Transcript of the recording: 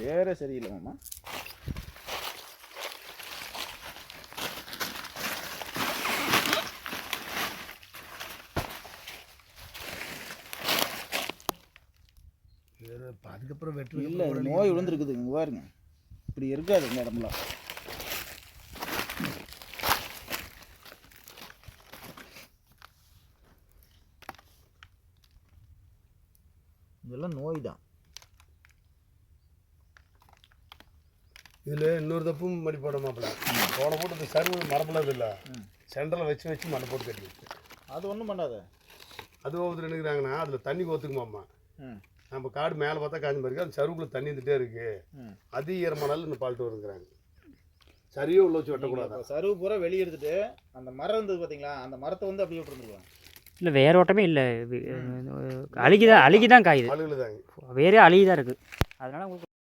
வேறு சரியில்லை மாமா. அதுக்கப்புறம் வெட்டு இல்லை, நோய் விழுந்துருக்குது. இங்கே பாருங்க, இப்படி இருக்காது இந்த இடம்லாம். இதெல்லாம் நோய் தான். இதில் இன்னொரு தப்பும் மடி போட மாப்பிள்ள. போன போட்டு இந்த சருவு மரம்புலது இல்லை, சென்டரில் வச்சு மண்ணை போட்டு கட்டி வச்சு. அது ஒன்றும் பண்ணாத. அது ஒவ்வொருத்தர் நினைக்கிறாங்கன்னா அதில் தண்ணி கோத்துக்குமாம்மா. நம்ம காடு மேலே பார்த்தா காஞ்சி மாதிரி அந்த சருவுக்குள்ள தண்ணி இருந்துகிட்டே இருக்கு, அது ஈரமானாலும் இந்த பால்ட்டு வருங்கிறாங்க. சரியே உள்ள வச்சு வெட்டக்கூடாது. சருவு பூரா வெளியே எடுத்துட்டு அந்த மரம் இருந்தது பார்த்தீங்களா, அந்த மரத்தை வந்து அப்படியே விட்டுருந்துருவாங்க. இல்லை, வேரோட்டமே இல்லை, அழுகிதான் காயுது. அழுகுதாங்க, வேறே அழுகிதான் இருக்குது. அதனால் உங்களுக்கு